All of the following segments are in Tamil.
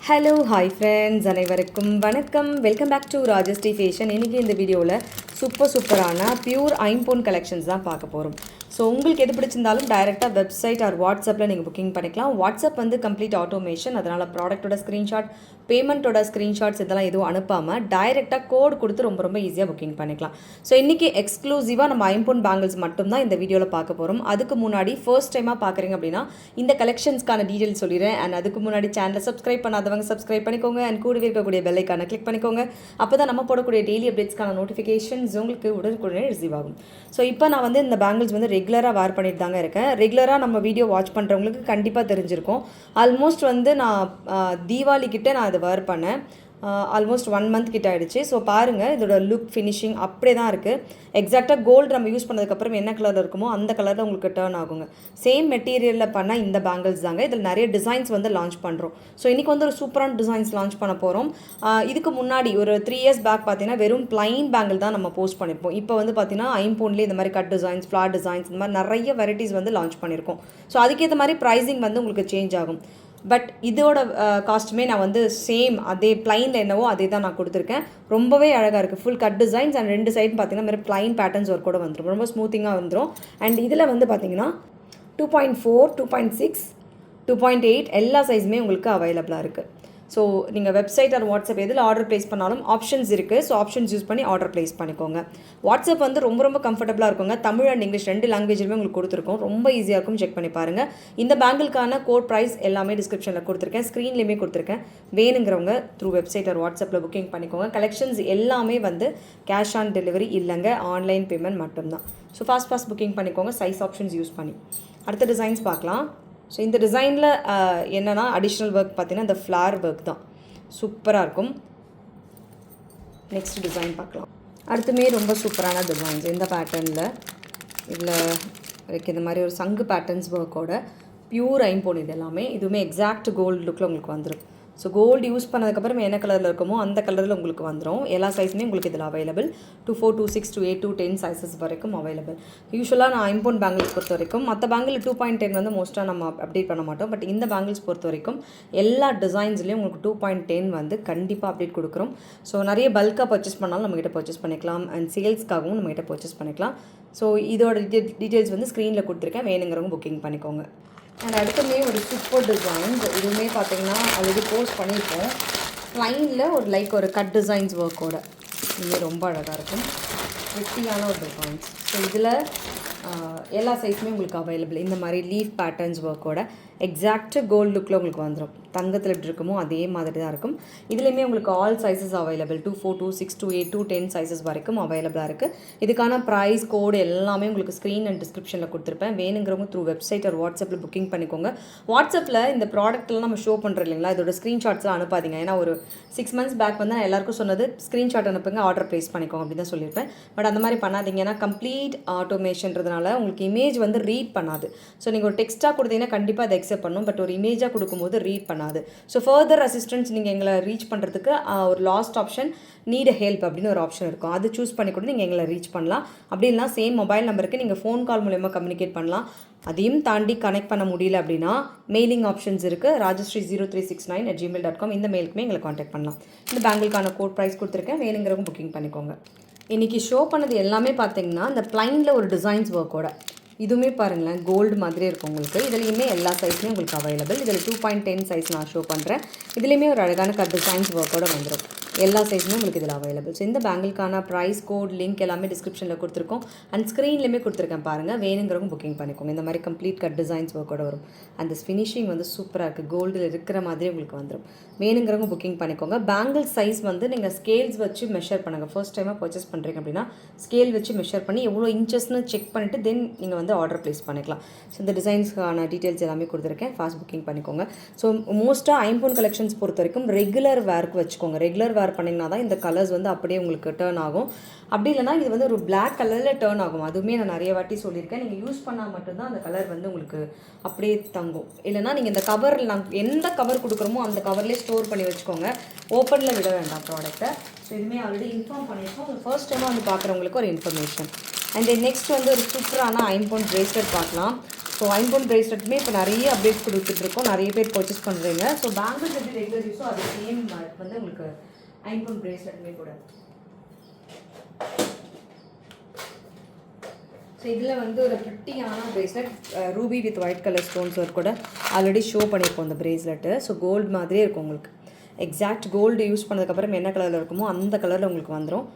ஹலோ ஹாய் ஃப்ரெண்ட்ஸ், அனைவருக்கும் வணக்கம். Welcome back to Rajshri fashion. இன்றைக்கி இந்த வீடியோவில் சூப்பரான பியூர் ஐம்பொன் கலெக்ஷன்ஸ் தான் பார்க்க போகிறோம். ஸோ உங்களுக்கு எது பிடிச்சிருந்தாலும் டைரெக்டாக வெப்சைட் ஆர் வாட்ஸ்அப்பில் நீங்கள் புக்கிங் பண்ணிக்கலாம். வாட்ஸ்அப் வந்து கம்ப்ளீட் ஆட்டோமேஷன், அதனால் ப்ராடக்ட்டோட ஸ்க்ரீன்ஷாட், பேமெண்ட்டோட ஸ்க்ரீன்ஷாட்ஸ் இதெல்லாம் எதுவும் அனுப்பாமல் டைரெக்டாக கோட் கொடுத்து ரொம்ப ஈஸியாக புக்கிங் பண்ணிக்கலாம். ஸோ இன்றைக்கி எக்ஸ்க்ளூசிவாக நம்ம ஐம்பொன் பேங்கிள்ஸ் மட்டும்தான் இந்த வீடியோவில் பார்க்க போகிறோம். அதுக்கு முன்னாடி ஃபர்ஸ்ட் டைமாக பார்க்குறீங்க அப்படின்னா இந்த கலெக்ஷன்ஸ்க்கான டீட்டெயில்ஸ் சொல்லிடுறேன். அண்ட் அதுக்கு முன்னாடி சேனலை சப்ஸ்கிரைப் பண்ணாதவங்க சப்ஸ்கிரைப் பண்ணிக்கோங்க. அண்ட் கூடவே இருக்கக்கூடிய பெல் ஐக்கானை கிளிக் பண்ணிக்கோங்க. அப்போ தான் நம்ம போடக்கூடிய டெய்லி அப்டேட்ஸ்க்கான நோட்டிஃபிகேஷன்ஸ் உங்களுக்கு உடனுக்குடனே ரிசீவ் ஆகும். ஸோ இப்போ நான் வந்து இந்த பேங்கிள்ஸ் வந்து ரெகுலராக வேர் பண்ணிட்டு தாங்க இருக்கேன். ரெகுலராக நம்ம வீடியோ வாட்ச் பண்ணுறவங்களுக்கு கண்டிப்பாக தெரிஞ்சிருக்கும். ஆல்மோஸ்ட் வந்து நான் தீபாவளி கிட்டே நான் இதை வேர் பண்ணேன். ஆல்மோஸ்ட் 1 மந்த் கிட்ட ஆகிடுச்சு. ஸோ பாருங்கள், இதோட லுக் ஃபினிஷிங் அப்படியே தான் இருக்குது. எக்ஸாக்டாக கோல்டு நம்ம யூஸ் பண்ணதுக்கப்புறம் என்ன கலரில் இருக்குமோ அந்த கலரில் உங்களுக்கு டர்ன் ஆகுங்க. சேம் மெட்டீரியலில் பண்ண இந்த பேங்கிள்ஸ் தாங்க. இதில் நிறைய டிசைன்ஸ் வந்து லான்ச் பண்ணுறோம். ஸோ இன்றைக்கி வந்து ஒரு சூப்பரான டிசைன்ஸ் லான்ச் பண்ண போகிறோம். இதுக்கு முன்னாடி ஒரு 3 இயர்ஸ் பேக் பார்த்தீங்கன்னா வெறும் பிளைன் பேங்கிள் தான் நம்ம போஸ்ட் பண்ணியிருப்போம். இப்போ வந்து பார்த்தீங்கன்னா ஐம்பொன்லேயே இந்த மாதிரி கட் டிசைன்ஸ், ஃப்ளார் டிசைன்ஸ், இந்த மாதிரி நிறைய வெரைட்டிஸ் வந்து லான்ச் பண்ணியிருக்கோம். ஸோ அதுக்கேற்ற மாதிரி ப்ரைஸிங் வந்து உங்களுக்கு சேஞ்ச் ஆகும். பட் இதோட காஸ்ட்டுமே நான் வந்து சேம் அதே பிளைனில் என்னவோ அதே தான் நான் கொடுத்துருக்கேன். ரொம்பவே அழகாக இருக்குது. Full cut designs and 2 side பார்த்தீங்கன்னா மாதிரி பிளைன் பேட்டர்ன்ஸ் ஒர்க் கூட வந்துடும். ரொம்ப ஸ்மூத்திங்காக வந்துடும். அண்ட் இதில் வந்து பார்த்தீங்கன்னா 2.4, 2.6, 2.8 எல்லா சைஸுமே உங்களுக்கு அவைலபிளாக இருக்குது. ஸோ நீங்கள் வெப்சைட் ஆர் வாட்ஸ்அப் எதில் ஆர்டர் ப்ளேஸ் பண்ணாலும் ஆப்ஷன்ஸ் இருக்குது. ஸோ ஆப்ஷன்ஸ் யூஸ் பண்ணி ஆர்டர் ப்ளேஸ் பண்ணிக்கோங்க. வாட்ஸ்அப் வந்து ரொம்ப கம்ஃபர்டபுளாக இருக்குங்க. தமிழ் அண்ட் இங்கிலீஷ் 2 லாங்குவேஜுமே உங்களுக்கு கொடுத்துருக்கோம். ரொம்ப ஈஸியாக இருக்கும், செக் பண்ணி பாருங்கள். இந்த பேங்கிள்கான கோட் ப்ரைஸ் எல்லாமே டிஸ்கிரிப்ஷனில் கொடுத்துருக்கேன், ஸ்க்ரீன்லேயுமே கொடுத்துருக்கேன். வேணுங்கிறவங்க த்ரூ வெப்சைட் ஆர் வாட்ஸ்அப்பில் புக்கிங் பண்ணிக்கோங்க. கலெக்ஷன்ஸ் எல்லாமே வந்து கேஷ் ஆன் டெலிவரி இல்லைங்க, ஆன்லைன் பேமெண்ட் மட்டும்தான். ஸோ ஃபாஸ்ட் புக்கிங் பண்ணிக்கோங்க, சைஸ் ஆப்ஷன்ஸ் யூஸ் பண்ணி. அடுத்த டிசைன்ஸ் பார்க்கலாம். ஸோ இந்த டிசைனில் என்னென்னா அடிஷ்னல் ஒர்க் பார்த்தீங்கன்னா இந்த ஃப்ளார் ஒர்க் தான் சூப்பராக இருக்கும். நெக்ஸ்ட் டிசைன் பார்க்கலாம். அடுத்துமே ரொம்ப சூப்பரான டிசைன்ஸ். இந்த பேட்டர்னில் இதில் இந்த மாதிரி ஒரு சங்கு பேட்டர்ன்ஸ் ஒர்க்கோட பியூர் ஐம்பொன். இது எல்லாமே இதுவுமே எக்ஸாக்ட் கோல்டு லுக்கில் உங்களுக்கு வந்துடும். ஸோ கோல்டு யூஸ் பண்ணதுக்கப்புறம் என்ன கலரில் இருக்குமோ அந்த கலரில் உங்களுக்கு வந்துடும். எல்லா சைஸுமே உங்களுக்கு இதில் அவைலபிள். 2.4, 2.6, 2.8, 2.10 சைஸஸ் வரைக்கும் அவைலபிள். யூஸ்வலாக நான் ஐம்பொன் பேங்கிள்ஸ் பொறுத்த வரைக்கும் மற்ற பேங்கிள் 2.10 வந்து மோஸ்ட்டாக நம்ம அப்டேட் பண்ண மாட்டோம். பட் இந்த பேங்கிள்ஸ் பொறுத்த வரைக்கும் எல்லா டிசைன்ஸ்லேயும் உங்களுக்கு 2.10 வந்து கண்டிப்பாக அப்டேட் கொடுக்குறோம். ஸோ நிறைய பல்காக பர்ச்சேஸ் பண்ணாலும் நம்மகிட்ட பர்ச்சேஸ் பண்ணிக்கலாம். அண்ட் சேல்ஸ்க்காகவும் நம்மகிட்ட பர்ச்சேஸ் பண்ணிக்கலாம். ஸோ இதோட டீட்டெயில்ஸ் வந்து ஸ்க்ரீனில் கொடுத்துருக்கேன், வேணுங்கிறவங்க புக்கிங் பண்ணிக்கோங்க. அண்ட் அடுத்துமே ஒரு சூப்பர் டிசைன்ஸ். இதுவுமே பார்த்தீங்கன்னா ஆல்ரெடி போஸ்ட் பண்ணியிருக்கோம். லைனில் ஒரு கட் டிசைன்ஸ் ஒர்க்கோட இதுவே ரொம்ப அழகாக இருக்கும். வெட்டியான ஒரு டிசைன்ஸ். ஸோ இதில் எல்லா சைஸுமே உங்களுக்கு அவைலபிள். இந்த மாதிரி லீஃப் பேட்டர்ன்ஸ் ஒர்க்கோட எக்ஸாக்ட் கோல்டு லுக்கில் உங்களுக்கு வந்துடும். தங்கத்தில் எப்படி இருக்குமோ அதே மாதிரி தான் இருக்கும். இதுலேயுமே உங்களுக்கு ஆல் சைஸஸ் அவைலபிள். 2.4, 2.6, 2.8, 2.10 சைஸஸ் வரைக்கும் அவைலபிளாக இருக்குது. இதுக்கான ப்ரைஸ் கோடு எல்லாமே உங்களுக்கு ஸ்க்ரீன் அண்ட் டிஸ்கிரிப்ஷனில் கொடுத்துருப்பேன். வேணுங்கிறவங்க த்ரூ வெப்சைட் ஒரு வாட்ஸ்அப்பில் புக்கிங் பண்ணிக்கோங்க. வாட்ஸ்அப்பில் இந்த ப்ராடக்ட்லாம் நம்ம ஷோ பண்ணுறோம் இல்லைங்களா, இதோட ஸ்க்ரீன்ஷாட்ஸ்லாம் அனுப்பாதீங்க. ஏன்னா ஒரு 6 மந்த்ஸ் பேக் வந்து நான் எல்லாருக்கும் சொன்னது ஸ்க்ரீன்ஷாட் அனுப்புங்க, ஆர்டர் ப்ளேஸ் பண்ணிக்கோங்க அப்படின்னு தான் சொல்லியிருப்பேன். பட் அந்த மாதிரி பண்ணாதீங்க. ஏன்னா கம்ப்ளீட் ஆட்டோமேஷன்றதுனால உங்களுக்கு இமேஜ் வந்து ரீட் பண்ணாது. ஸோ நீங்கள் ஒரு டெக்ஸ்ட்டாக கொடுத்தீங்கன்னா கண்டிப்பாக அதை அக்செப்ட் பண்ணும். பட் ஒரு இமேஜாக கொடுக்கும்போது ரீட் பண்ணாது. ஸோ ஃபர்தர் அசிஸ்டன்ஸ் நீங்கள் எங்களை ரீச் பண்ணுறதுக்கு ஒரு லாஸ்ட் ஆப்ஷன் நீட் ஹெல்ப் அப்படின்னு ஒரு ஆப்ஷன் இருக்கும். அது சூஸ் பண்ணி கூட நீங்கள் எங்களை ரீச் பண்ணலாம். அப்படி இல்லைனா சேம் மொபைல் நம்பருக்கு நீங்கள் ஃபோன் கால் மூலமாக கம்யூனிகேட் பண்ணலாம். அதையும் தாண்டி கனெக்ட் பண்ண முடியல அப்படின்னா மெயிலிங் ஆப்ஷன்ஸ் இருக்குது. rajashree0369@gmail.com இந்த மெயிலுக்குமே எங்களை காண்டாக்ட் பண்ணலாம். இந்த பேங்கிள்கான கோட் ப்ரைஸ் கொடுத்துருக்கேன், வேணுங்கிறவங்க புக்கிங் பண்ணிக்கோங்க. இன்றைக்கி ஷோ பண்ணது எல்லாமே பார்த்தீங்கன்னா இந்த பிளைனில் ஒரு டிசைன்ஸ் ஒர்க்கோட இதுவுமே பாருங்களேன் கோல்டு மாதிரி இருக்கும் உங்களுக்கு. இதுலேயுமே எல்லா சைஸுமே உங்களுக்கு அவைலபிள். இதில் 2.10 சைஸ் நான் ஷோ பண்ணுறேன். இதுலேயுமே ஒரு அழகான கட் டிசைன்ஸ் ஒர்க்கோட வந்துடும். எல்லா சைஸுமே உங்களுக்கு இதில் அவைலபிள். ஸோ இந்த பேங்கிள்கான ப்ரைஸ் கோட் லிங்க் எல்லாமே டிஸ்கிரிப்ஷனில் கொடுத்துருக்கோம். அண்ட் ஸ்க்ரீன்லேயுமே கொடுத்துருக்கேன் பாருங்கள், வேணுங்கிறவங்க புக்கிங் பண்ணிக்கோங்க. இந்த மாதிரி கம்ப்ளீட் கட் டிசைன்ஸ் ஒர்க்கோட வரும். அந்த ஃபினிஷிங் வந்து சூப்பராக இருக்குது. கோல்டில் இருக்கிற மாதிரி உங்களுக்கு வந்துடும். வேணுங்கிறவங்க புக்கிங் பண்ணிக்கோங்க. பேங்கிள் சைஸ் வந்து நீங்கள் ஸ்கேல்ஸ் வச்சு மெஷர் பண்ணுங்கள். ஃபர்ஸ்ட் டைமாக பர்ச்சேஸ் பண்ணுறீங்க அப்படின்னா ஸ்கேல் வச்சு மெஷர் பண்ணி எவ்வளோ இன்ச்சஸ்னு செக் பண்ணிவிட்டு தென் நீங்கள் வந்து ஆர்டர் ப்ளேஸ் பண்ணிக்கலாம். ஸோ இந்த டிசைன்ஸ்க்கான டீட்டெயில்ஸ் எல்லாமே கொடுத்துருக்கேன், ஃபாஸ்ட் புக்கிங் பண்ணிக்கோங்க. ஸோ மோஸ்ட்டாக ஐம்பொன் கலெக்ஷன்ஸ் பொறுத்த வரைக்கும் ரெகுலர் வேர்க்கு வச்சுக்கோங்க. ரெகுலர் வேர் பண்ணிங்கன்னா தான் இந்த கலர்ஸ் வந்து அப்படியே உங்களுக்கு டேர்ன் ஆகும். அப்படி இல்லைனா இது வந்து ஒரு பிளாக் கலரில் டேர்ன் ஆகும். அதுவுமே நான் நிறைய வாட்டி சொல்லியிருக்கேன். நீங்கள் யூஸ் பண்ணால் மட்டும்தான் அந்த கலர் வந்து உங்களுக்கு அப்படியே தங்கும். இல்லைனா நீங்கள் இந்த கவரில் நாங்கள் எந்த கவர் கொடுக்குறோமோ அந்த கவர்லேயே ஸ்டோர் பண்ணி வச்சுக்கோங்க. ஓப்பனில் விட வேண்டாம் ப்ராடக்ட்டை. ஸோ இதுவுமே ஆல்ரெடி இன்ஃபார்ம் பண்ணியிருக்கோம். ஃபர்ஸ்ட் டைமாக வந்து பார்க்குறவங்களுக்கு ஒரு இன்ஃபர்மேஷன். அண்ட் நெக்ஸ்ட் வந்து ஒரு சூப்பரான ஐம்பொன் பிரேஸ்லெட் பார்க்கலாம். ஸோ ஐம்பொன் பிரேஸ்லெட்டுமே இப்போ நிறைய அப்டேட் கொடுத்துட்ருக்கோம், நிறைய பேர் பர்ச்சேஸ் பண்ணுறீங்க. ஸோ பேங்கிள்ஸ் எப்படி ரெகுலர் யூஸோ அது சேம் வந்து உங்களுக்கு ஐம்பொன் பிரேஸ்லெட்டுமே கூட. ஸோ இதில் வந்து ஒரு ப்ரிட்டியான bracelet ruby with white colour stones work கூட ஆல்ரெடி ஷோ பண்ணியிருக்கோம் அந்த பிரேஸ்லெட்டு. ஸோ கோல்டு மாதிரியே இருக்கும் உங்களுக்கு. எக்ஸாக்ட் கோல்டு யூஸ் பண்ணதுக்கப்புறம் என்ன கலரில் இருக்குமோ அந்த கலரில் உங்களுக்கு வந்துடும்.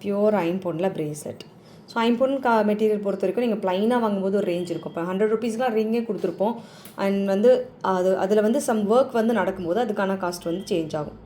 பியூர் ஐம்பொனில் பிரேஸ்லெட். ஸோ ஐம்பொன் மெட்டீரியல் பொறுத்த வரைக்கும் நீங்கள் ப்ளைனாக வாங்கும்போது ஒரு ரேஞ்ச் இருக்கும். இப்போ 100 ருபீஸ்லாம் ரிங்கே கொடுத்துருப்போம். அண்ட் வந்து அதில் வந்து சம் ஒர்க் வந்து நடக்கும்போது அதுக்கான காஸ்ட் வந்து சேஞ்ச் ஆகும்.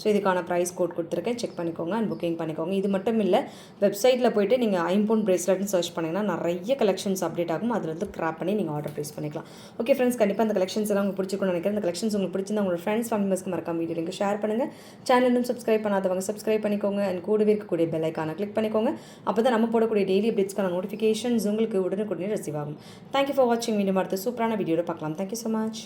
ஸோ இதுக்கான ப்ரைஸ் கோட் கொடுத்துருக்கேன், செக் பண்ணிக்கோங்க அண்ட் புக்கிங் பண்ணிக்கோங்க. இது மட்டும் இல்லை, வெப்சைட்டில் போய்ட்டு நீங்கள் ஐம்பொன் பிரேஸ்லெட்னு சர்ச் பண்ணிங்கன்னா நிறைய கலெக்ஷன்ஸ் அப்டேட் ஆகும். அதில் வந்து கிராப் பண்ணி நீங்கள் ஆர்டர் ப்ளேஸ் பண்ணிக்கலாம். ஓகே ஃப்ரெண்ட்ஸ், கண்டிப்பாக அந்த கலெக்ஷன்ஸ் எல்லாம் உங்களுக்கு பிடிச்சிருக்கும்னு நினைக்கிறேன். அந்த கலெக்ஷன்ஸ் உங்களுக்கு பிடிச்சிருந்தா உங்களோட ஃப்ரெண்ட்ஸ் ஃபேமிலி மெம்பர்ஸ்க்கு மறக்காம வீடியோ லிங்க் ஷேர் பண்ணுங்கள். சேனலும் சப்ஸ்கிரைப் பண்ணாதவங்க சப்ஸ்கிரைப் பண்ணிக்கோங்க அண்ட் கூடவே இருக்கக்கூடிய பெல் ஐக்கானை கிளிக் பண்ணிக்கோங்க. அப்போ தான் நம்ம போடக்கூடிய டெய்லி அப்டேட்ஸ்க்கான நோட்டிஃபிகேஷன்ஸ் உங்களுக்கு உடனுக்குடனே ரிசீவ் ஆகும். தேங்க்யூ ஃபார் வாட்சிங். மீண்டும் அடுத்த சூப்பரான வீடியோவில் பார்க்கலாம். Thank you so much.